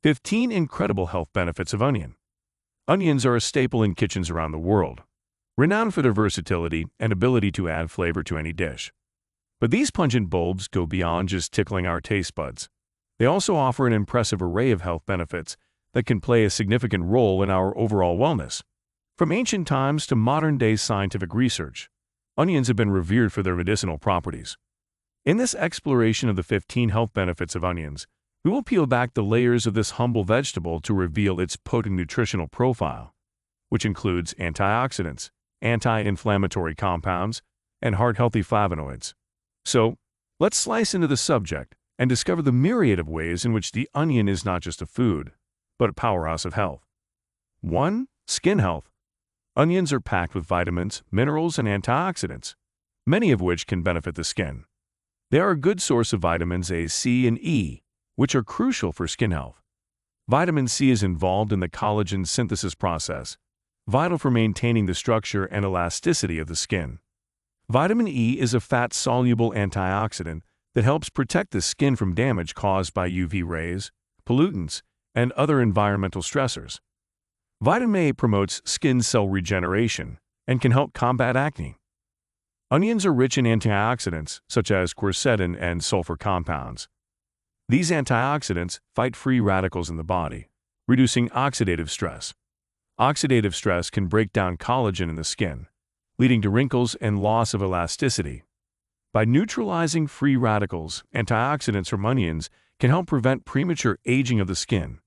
15 incredible health benefits of onion. Onions are a staple in kitchens around the world, renowned for their versatility and ability to add flavor to any dish. But these pungent bulbs go beyond just tickling our taste buds. They also offer an impressive array of health benefits that can play a significant role in our overall wellness. From ancient times to modern-day scientific research, onions have been revered for their medicinal properties. In this exploration of the 15 health benefits of onions, we will peel back the layers of this humble vegetable to reveal its potent nutritional profile, which includes antioxidants, anti-inflammatory compounds, and heart-healthy flavonoids. So, let's slice into the subject and discover the myriad of ways in which the onion is not just a food, but a powerhouse of health. 1. Skin health. Onions are packed with vitamins, minerals, and antioxidants, many of which can benefit the skin. They are a good source of vitamins A, C, and E, which are crucial for skin health. Vitamin C is involved in the collagen synthesis process, vital for maintaining the structure and elasticity of the skin. Vitamin E is a fat-soluble antioxidant that helps protect the skin from damage caused by UV rays, pollutants, and other environmental stressors. Vitamin A promotes skin cell regeneration and can help combat acne. Onions are rich in antioxidants such as quercetin and sulfur compounds. These antioxidants fight free radicals in the body, reducing oxidative stress. Oxidative stress can break down collagen in the skin, leading to wrinkles and loss of elasticity. By neutralizing free radicals, antioxidants from onions can help prevent premature aging of the skin.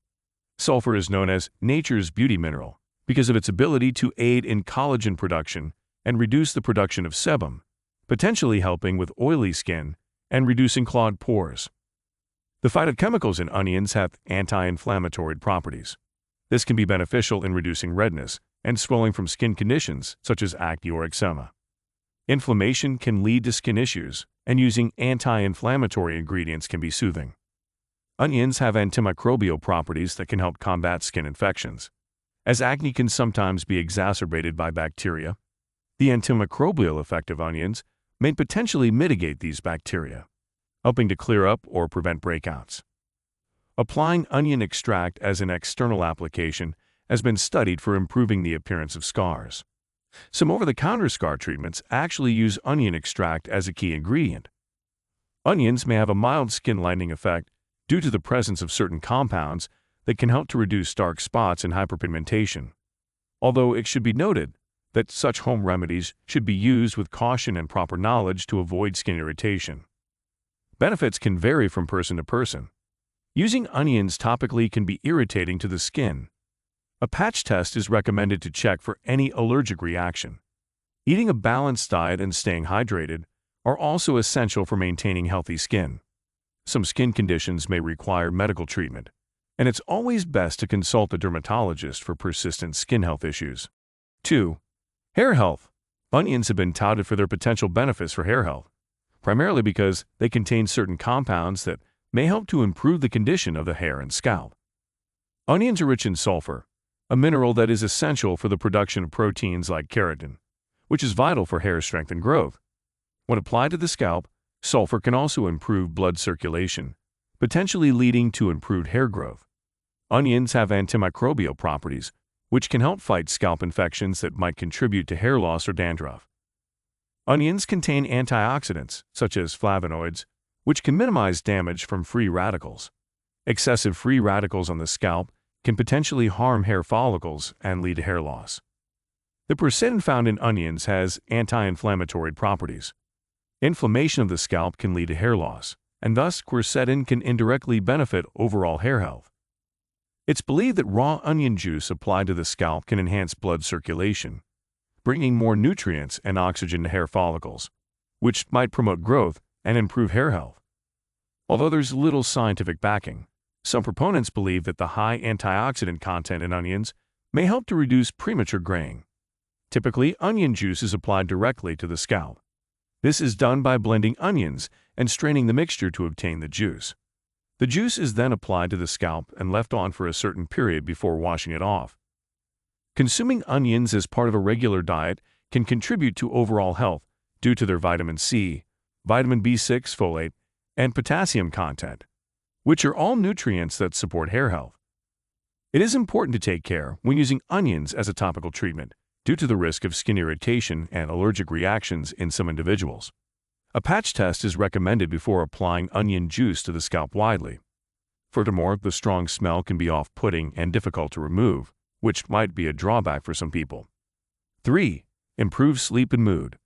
Sulfur is known as nature's beauty mineral because of its ability to aid in collagen production and reduce the production of sebum, potentially helping with oily skin and reducing clogged pores. The phytochemicals in onions have anti-inflammatory properties. This can be beneficial in reducing redness and swelling from skin conditions such as acne or eczema. Inflammation can lead to skin issues, and using anti-inflammatory ingredients can be soothing. Onions have antimicrobial properties that can help combat skin infections. As acne can sometimes be exacerbated by bacteria, the antimicrobial effect of onions may potentially mitigate these bacteria, helping to clear up or prevent breakouts. Applying onion extract as an external application has been studied for improving the appearance of scars. Some over-the-counter scar treatments actually use onion extract as a key ingredient. Onions may have a mild skin lightening effect due to the presence of certain compounds that can help to reduce dark spots and hyperpigmentation, although it should be noted that such home remedies should be used with caution and proper knowledge to avoid skin irritation. Benefits can vary from person to person. Using onions topically can be irritating to the skin. A patch test is recommended to check for any allergic reaction. Eating a balanced diet and staying hydrated are also essential for maintaining healthy skin. Some skin conditions may require medical treatment, and it's always best to consult a dermatologist for persistent skin health issues. 2. Hair health. Onions have been touted for their potential benefits for hair health, primarily because they contain certain compounds that may help to improve the condition of the hair and scalp. Onions are rich in sulfur, a mineral that is essential for the production of proteins like keratin, which is vital for hair strength and growth. When applied to the scalp, sulfur can also improve blood circulation, potentially leading to improved hair growth. Onions have antimicrobial properties, which can help fight scalp infections that might contribute to hair loss or dandruff. Onions contain antioxidants, such as flavonoids, which can minimize damage from free radicals. Excessive free radicals on the scalp can potentially harm hair follicles and lead to hair loss. The quercetin found in onions has anti-inflammatory properties. Inflammation of the scalp can lead to hair loss, and thus quercetin can indirectly benefit overall hair health. It's believed that raw onion juice applied to the scalp can enhance blood circulation, bringing more nutrients and oxygen to hair follicles, which might promote growth and improve hair health. Although there's little scientific backing, some proponents believe that the high antioxidant content in onions may help to reduce premature graying. Typically, onion juice is applied directly to the scalp. This is done by blending onions and straining the mixture to obtain the juice. The juice is then applied to the scalp and left on for a certain period before washing it off. Consuming onions as part of a regular diet can contribute to overall health due to their vitamin C, vitamin B6, folate, and potassium content, which are all nutrients that support hair health. It is important to take care when using onions as a topical treatment due to the risk of skin irritation and allergic reactions in some individuals. A patch test is recommended before applying onion juice to the scalp widely. Furthermore, the strong smell can be off-putting and difficult to remove, which might be a drawback for some people. 3. Improve sleep and mood.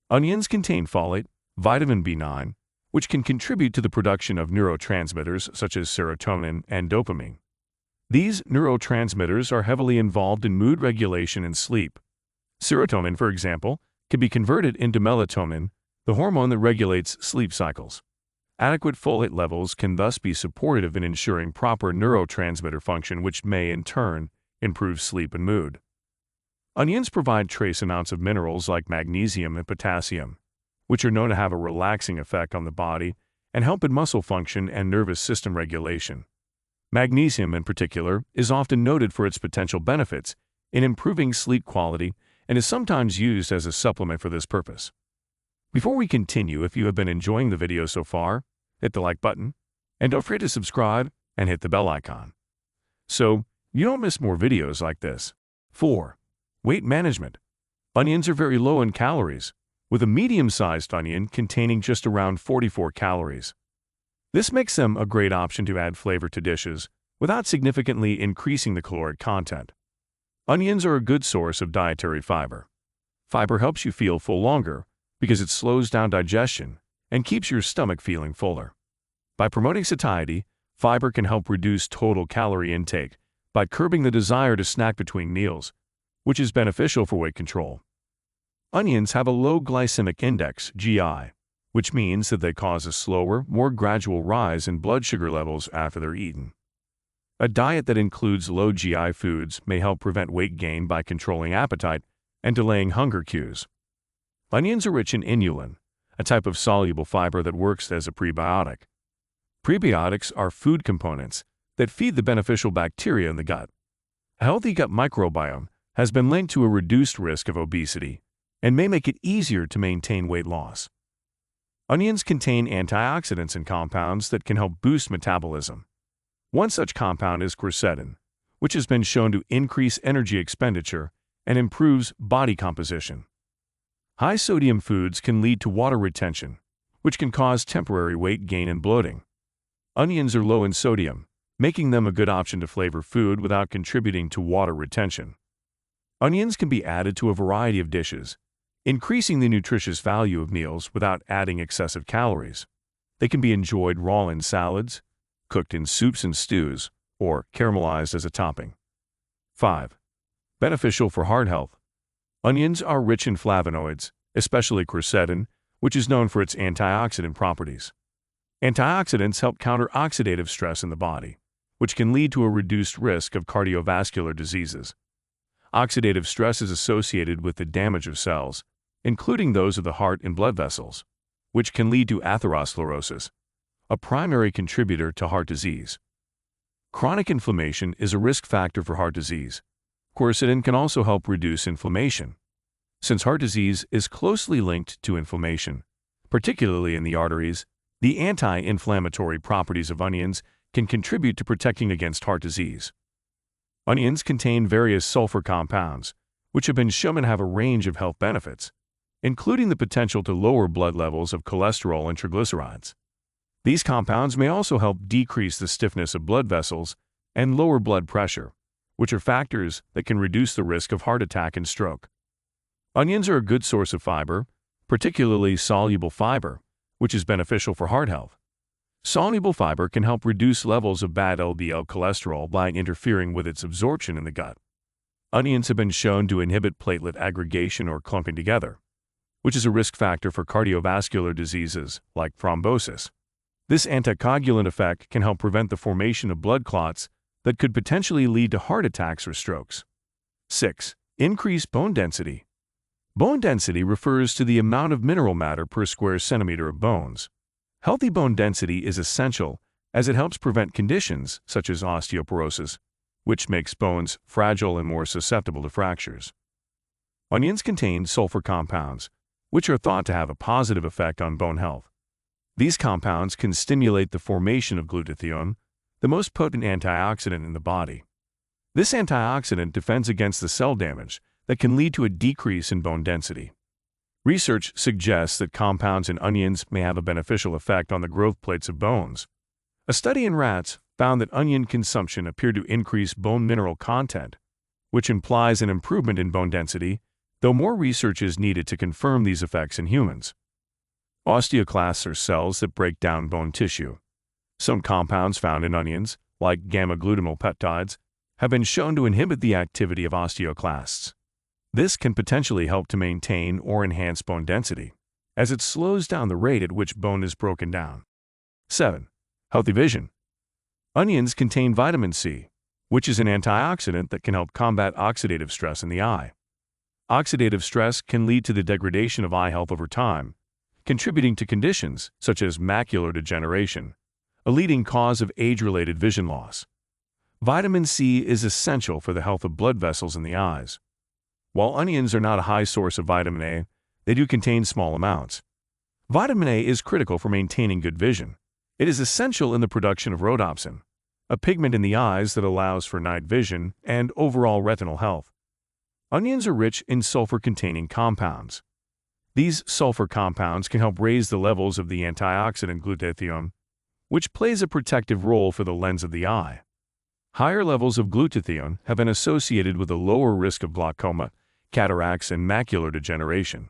Onions contain folate, vitamin B9, which can contribute to the production of neurotransmitters such as serotonin and dopamine. These neurotransmitters are heavily involved in mood regulation and sleep. Serotonin, for example, can be converted into melatonin, the hormone that regulates sleep cycles. Adequate folate levels can thus be supportive in ensuring proper neurotransmitter function, which may, in turn, improve sleep and mood. Onions provide trace amounts of minerals like magnesium and potassium, which are known to have a relaxing effect on the body and help in muscle function and nervous system regulation. Magnesium, in particular, is often noted for its potential benefits in improving sleep quality and is sometimes used as a supplement for this purpose. Before we continue, if you have been enjoying the video so far, hit the like button, and don't forget to subscribe and hit the bell icon, so you don't miss more videos like this. 4. Weight management. Onions are very low in calories, with a medium-sized onion containing just around 44 calories. This makes them a great option to add flavor to dishes without significantly increasing the caloric content. Onions are a good source of dietary fiber. Fiber helps you feel full longer because it slows down digestion and keeps your stomach feeling fuller. By promoting satiety, fiber can help reduce total calorie intake by curbing the desire to snack between meals, which is beneficial for weight control. Onions have a low glycemic index, GI, which means that they cause a slower, more gradual rise in blood sugar levels after they're eaten. A diet that includes low GI foods may help prevent weight gain by controlling appetite and delaying hunger cues. Onions are rich in inulin, a type of soluble fiber that works as a prebiotic. Prebiotics are food components that feed the beneficial bacteria in the gut. A healthy gut microbiome has been linked to a reduced risk of obesity and may make it easier to maintain weight loss. Onions contain antioxidants and compounds that can help boost metabolism. One such compound is quercetin, which has been shown to increase energy expenditure and improves body composition. High-sodium foods can lead to water retention, which can cause temporary weight gain and bloating. Onions are low in sodium, making them a good option to flavor food without contributing to water retention. Onions can be added to a variety of dishes, increasing the nutritious value of meals without adding excessive calories. They can be enjoyed raw in salads, cooked in soups and stews, or caramelized as a topping. 5. Beneficial for heart health. Onions are rich in flavonoids, especially quercetin, which is known for its antioxidant properties. Antioxidants help counter oxidative stress in the body, which can lead to a reduced risk of cardiovascular diseases. Oxidative stress is associated with the damage of cells, including those of the heart and blood vessels, which can lead to atherosclerosis, a primary contributor to heart disease. Chronic inflammation is a risk factor for heart disease. Quercetin can also help reduce inflammation. Since heart disease is closely linked to inflammation, particularly in the arteries, the anti-inflammatory properties of onions can contribute to protecting against heart disease. Onions contain various sulfur compounds, which have been shown to have a range of health benefits, including the potential to lower blood levels of cholesterol and triglycerides. These compounds may also help decrease the stiffness of blood vessels and lower blood pressure, which are factors that can reduce the risk of heart attack and stroke. Onions are a good source of fiber, particularly soluble fiber, which is beneficial for heart health. Soluble fiber can help reduce levels of bad LDL cholesterol by interfering with its absorption in the gut. Onions have been shown to inhibit platelet aggregation or clumping together, which is a risk factor for cardiovascular diseases like thrombosis. This anticoagulant effect can help prevent the formation of blood clots that could potentially lead to heart attacks or strokes. 6. Increase bone density. Bone density refers to the amount of mineral matter per square centimeter of bones. Healthy bone density is essential as it helps prevent conditions such as osteoporosis, which makes bones fragile and more susceptible to fractures. Onions contain sulfur compounds, which are thought to have a positive effect on bone health. These compounds can stimulate the formation of glutathione, the most potent antioxidant in the body. This antioxidant defends against the cell damage that can lead to a decrease in bone density. Research suggests that compounds in onions may have a beneficial effect on the growth plates of bones. A study in rats found that onion consumption appeared to increase bone mineral content, which implies an improvement in bone density, though more research is needed to confirm these effects in humans. Osteoclasts are cells that break down bone tissue. Some compounds found in onions, like gamma-glutamyl peptides, have been shown to inhibit the activity of osteoclasts. This can potentially help to maintain or enhance bone density, as it slows down the rate at which bone is broken down. 7. Healthy vision. Onions contain vitamin C, which is an antioxidant that can help combat oxidative stress in the eye. Oxidative stress can lead to the degradation of eye health over time, contributing to conditions such as macular degeneration, a leading cause of age-related vision loss. Vitamin C is essential for the health of blood vessels in the eyes. While onions are not a high source of vitamin A, they do contain small amounts. Vitamin A is critical for maintaining good vision. It is essential in the production of rhodopsin, a pigment in the eyes that allows for night vision and overall retinal health. Onions are rich in sulfur-containing compounds. These sulfur compounds can help raise the levels of the antioxidant glutathione, which plays a protective role for the lens of the eye. Higher levels of glutathione have been associated with a lower risk of glaucoma, cataracts, and macular degeneration.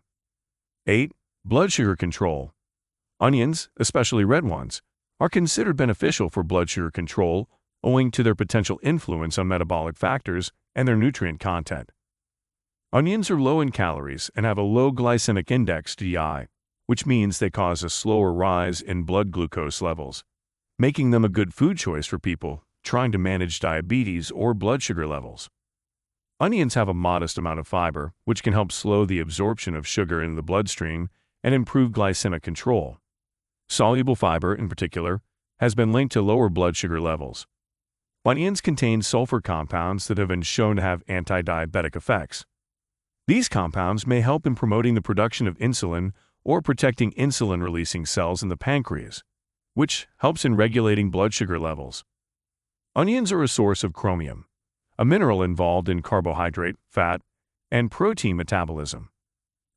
8. Blood sugar control. Onions, especially red ones, are considered beneficial for blood sugar control owing to their potential influence on metabolic factors and their nutrient content. Onions are low in calories and have a low glycemic index (GI), which means they cause a slower rise in blood glucose levels, making them a good food choice for people trying to manage diabetes or blood sugar levels. Onions have a modest amount of fiber, which can help slow the absorption of sugar in the bloodstream and improve glycemic control. Soluble fiber, in particular, has been linked to lower blood sugar levels. Onions contain sulfur compounds that have been shown to have anti-diabetic effects. These compounds may help in promoting the production of insulin or protecting insulin-releasing cells in the pancreas, which helps in regulating blood sugar levels. Onions are a source of chromium, a mineral involved in carbohydrate, fat, and protein metabolism.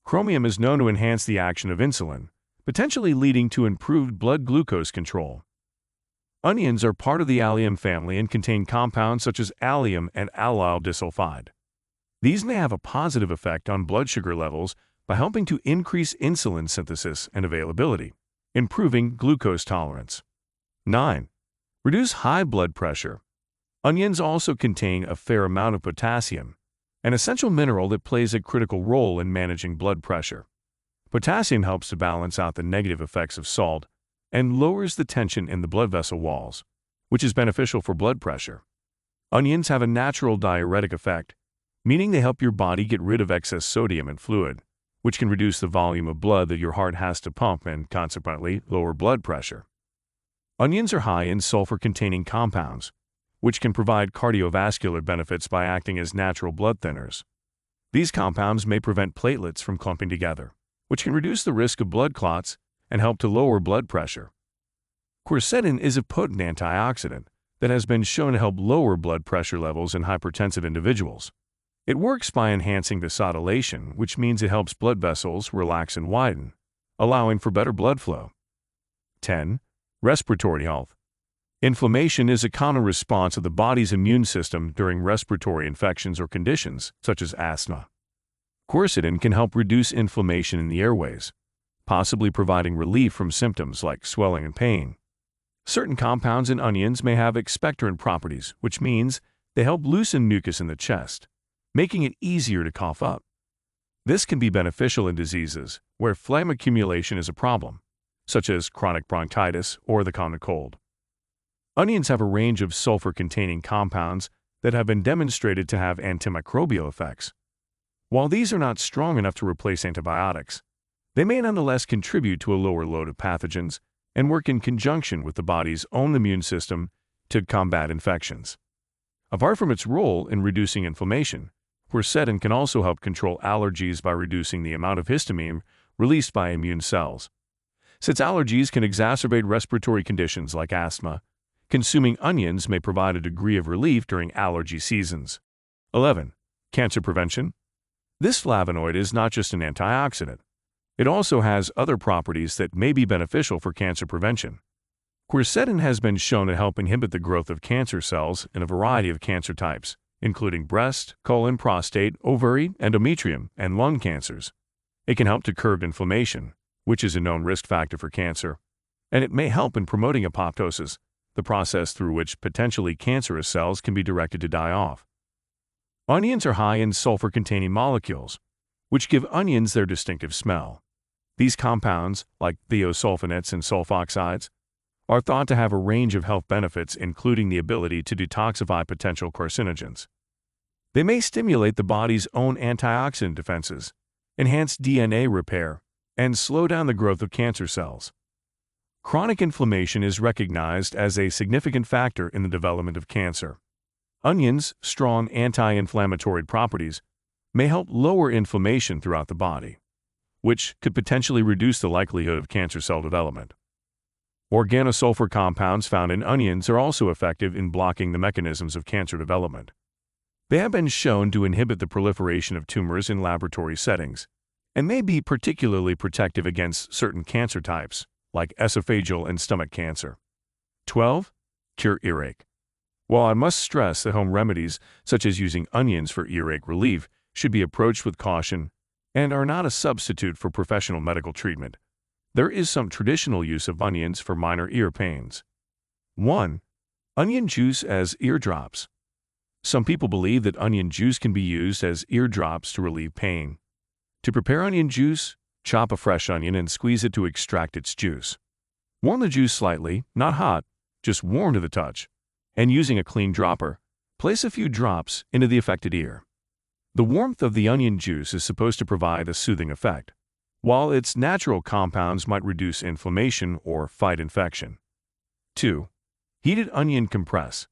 Chromium is known to enhance the action of insulin, potentially leading to improved blood glucose control. Onions are part of the allium family and contain compounds such as allium and allyl disulfide. These may have a positive effect on blood sugar levels by helping to increase insulin synthesis and availability, improving glucose tolerance. 9. Reduce high blood pressure. Onions also contain a fair amount of potassium, an essential mineral that plays a critical role in managing blood pressure. Potassium helps to balance out the negative effects of salt and lowers the tension in the blood vessel walls, which is beneficial for blood pressure. Onions have a natural diuretic effect, meaning they help your body get rid of excess sodium and fluid, which can reduce the volume of blood that your heart has to pump and, consequently, lower blood pressure. Onions are high in sulfur-containing compounds, which can provide cardiovascular benefits by acting as natural blood thinners. These compounds may prevent platelets from clumping together, which can reduce the risk of blood clots and help to lower blood pressure. Quercetin is a potent antioxidant that has been shown to help lower blood pressure levels in hypertensive individuals. It works by enhancing vasodilation, which means it helps blood vessels relax and widen, allowing for better blood flow. 10. Respiratory health. Inflammation is a common response of the body's immune system during respiratory infections or conditions, such as asthma. Quercetin can help reduce inflammation in the airways, possibly providing relief from symptoms like swelling and pain. Certain compounds in onions may have expectorant properties, which means they help loosen mucus in the chest, making it easier to cough up. This can be beneficial in diseases where phlegm accumulation is a problem, such as chronic bronchitis or the common cold. Onions have a range of sulfur-containing compounds that have been demonstrated to have antimicrobial effects. While these are not strong enough to replace antibiotics, they may nonetheless contribute to a lower load of pathogens and work in conjunction with the body's own immune system to combat infections. Apart from its role in reducing inflammation, quercetin can also help control allergies by reducing the amount of histamine released by immune cells. Since allergies can exacerbate respiratory conditions like asthma, Consuming onions may provide a degree of relief during allergy seasons. 11. Cancer prevention. This flavonoid is not just an antioxidant. It also has other properties that may be beneficial for cancer prevention. Quercetin has been shown to help inhibit the growth of cancer cells in a variety of cancer types, including breast, colon, prostate, ovary, endometrium, and lung cancers. It can help to curb inflammation, which is a known risk factor for cancer, and it may help in promoting apoptosis, the process through which potentially cancerous cells can be directed to die off. Onions are high in sulfur-containing molecules, which give onions their distinctive smell. These compounds, like thiosulfonates and sulfoxides, are thought to have a range of health benefits, including the ability to detoxify potential carcinogens. They may stimulate the body's own antioxidant defenses, enhance DNA repair, and slow down the growth of cancer cells. Chronic inflammation is recognized as a significant factor in the development of cancer. Onions' strong anti-inflammatory properties may help lower inflammation throughout the body, which could potentially reduce the likelihood of cancer cell development. Organosulfur compounds found in onions are also effective in blocking the mechanisms of cancer development. They have been shown to inhibit the proliferation of tumors in laboratory settings and may be particularly protective against certain cancer types, like esophageal and stomach cancer. 12. Cure earache. While I must stress that home remedies, such as using onions for earache relief, should be approached with caution and are not a substitute for professional medical treatment, there is some traditional use of onions for minor ear pains. 1. Onion juice as eardrops. Some people believe that onion juice can be used as eardrops to relieve pain. To prepare onion juice, chop a fresh onion and squeeze it to extract its juice. Warm the juice slightly, not hot, just warm to the touch, and using a clean dropper, place a few drops into the affected ear. The warmth of the onion juice is supposed to provide a soothing effect, while its natural compounds might reduce inflammation or fight infection. 2. Heated onion compress.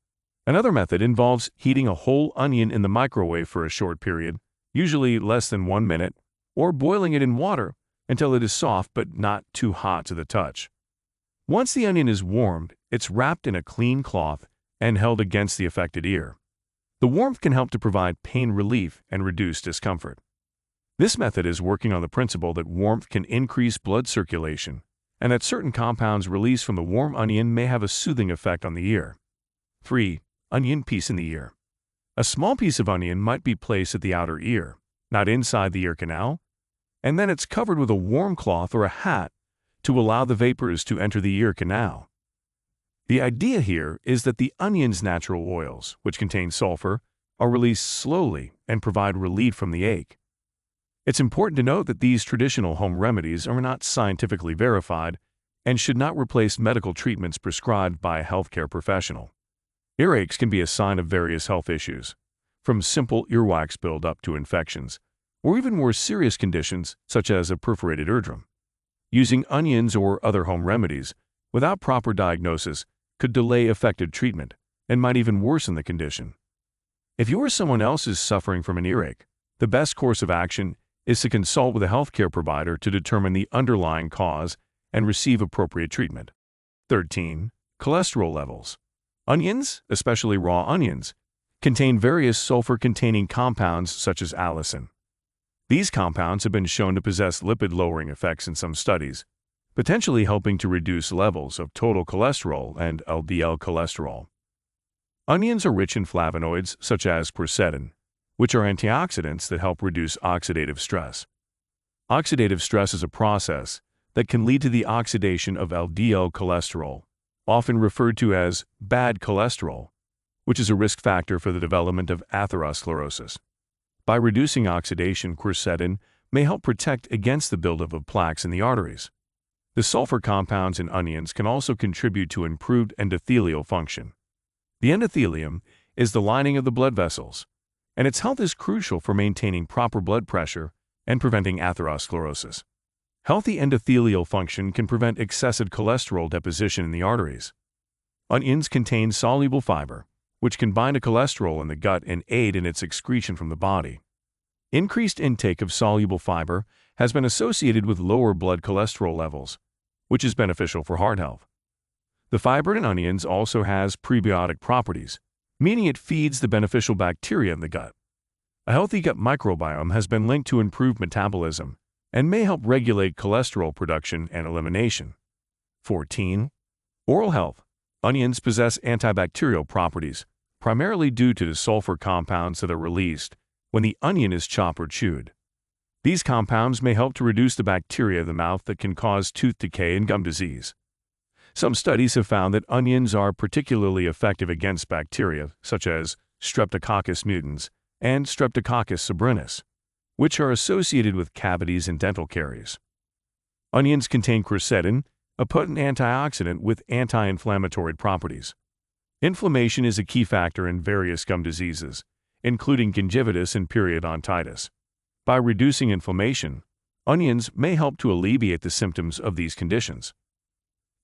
Another method involves heating a whole onion in the microwave for a short period, usually less than 1 minute, or boiling it in water until it is soft but not too hot to the touch. Once the onion is warmed, it's wrapped in a clean cloth and held against the affected ear. The warmth can help to provide pain relief and reduce discomfort. This method is working on the principle that warmth can increase blood circulation and that certain compounds released from the warm onion may have a soothing effect on the ear. 3. Onion piece in the ear. A small piece of onion might be placed at the outer ear, not inside the ear canal, and then it's covered with a warm cloth or a hat to allow the vapors to enter the ear canal. The idea here is that the onion's natural oils, which contain sulfur, are released slowly and provide relief from the ache. It's important to note that these traditional home remedies are not scientifically verified and should not replace medical treatments prescribed by a healthcare professional. Earaches can be a sign of various health issues, from simple earwax buildup to infections, or even more serious conditions such as a perforated eardrum. Using onions or other home remedies without proper diagnosis could delay effective treatment and might even worsen the condition. If you or someone else is suffering from an earache, the best course of action is to consult with a healthcare provider to determine the underlying cause and receive appropriate treatment. 13. Cholesterol levels. Onions, especially raw onions, contain various sulfur-containing compounds such as allicin. These compounds have been shown to possess lipid-lowering effects in some studies, potentially helping to reduce levels of total cholesterol and LDL cholesterol. Onions are rich in flavonoids such as quercetin, which are antioxidants that help reduce oxidative stress. Oxidative stress is a process that can lead to the oxidation of LDL cholesterol, often referred to as bad cholesterol, which is a risk factor for the development of atherosclerosis. By reducing oxidation, quercetin may help protect against the buildup of plaques in the arteries. The sulfur compounds in onions can also contribute to improved endothelial function. The endothelium is the lining of the blood vessels, and its health is crucial for maintaining proper blood pressure and preventing atherosclerosis. Healthy endothelial function can prevent excessive cholesterol deposition in the arteries. Onions contain soluble fiber, which can bind to cholesterol in the gut and aid in its excretion from the body. Increased intake of soluble fiber has been associated with lower blood cholesterol levels, which is beneficial for heart health. The fiber in onions also has prebiotic properties, meaning it feeds the beneficial bacteria in the gut. A healthy gut microbiome has been linked to improved metabolism and may help regulate cholesterol production and elimination. 14. Oral health. Onions possess antibacterial properties, primarily due to the sulfur compounds that are released when the onion is chopped or chewed. These compounds may help to reduce the bacteria of the mouth that can cause tooth decay and gum disease. Some studies have found that onions are particularly effective against bacteria such as Streptococcus mutans and Streptococcus sabrinus, which are associated with cavities and dental caries. Onions contain quercetin, a potent antioxidant with anti-inflammatory properties. Inflammation is a key factor in various gum diseases, including gingivitis and periodontitis. By reducing inflammation, onions may help to alleviate the symptoms of these conditions.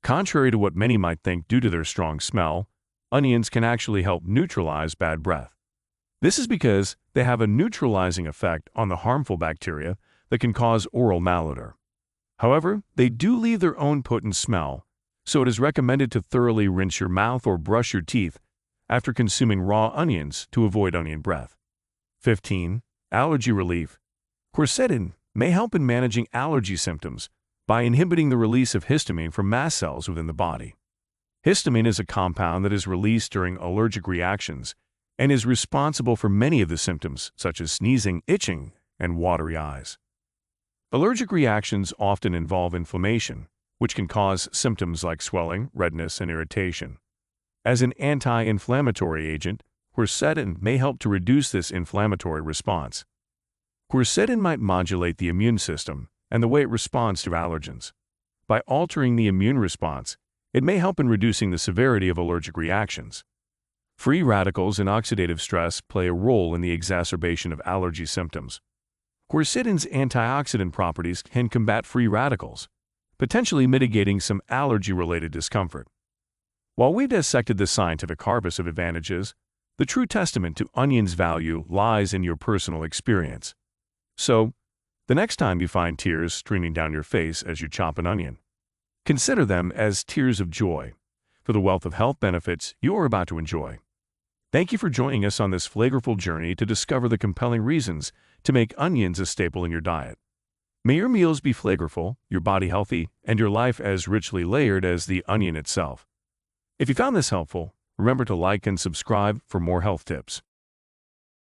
Contrary to what many might think due to their strong smell, onions can actually help neutralize bad breath. This is because they have a neutralizing effect on the harmful bacteria that can cause oral malodor. However, they do leave their own potent smell, so it is recommended to thoroughly rinse your mouth or brush your teeth after consuming raw onions to avoid onion breath. 15. Allergy relief. Quercetin may help in managing allergy symptoms by inhibiting the release of histamine from mast cells within the body. Histamine is a compound that is released during allergic reactions and is responsible for many of the symptoms such as sneezing, itching, and watery eyes. Allergic reactions often involve inflammation, which can cause symptoms like swelling, redness, and irritation. As an anti-inflammatory agent, quercetin may help to reduce this inflammatory response. Quercetin might modulate the immune system and the way it responds to allergens. By altering the immune response, it may help in reducing the severity of allergic reactions. Free radicals and oxidative stress play a role in the exacerbation of allergy symptoms. Quercetin's antioxidant properties can combat free radicals, potentially mitigating some allergy-related discomfort. While we've dissected the scientific harvest of advantages, the true testament to onions' value lies in your personal experience. So, the next time you find tears streaming down your face as you chop an onion, consider them as tears of joy for the wealth of health benefits you are about to enjoy. Thank you for joining us on this flavorful journey to discover the compelling reasons to make onions a staple in your diet. May your meals be flavorful, your body healthy, and your life as richly layered as the onion itself. If you found this helpful, remember to like and subscribe for more health tips.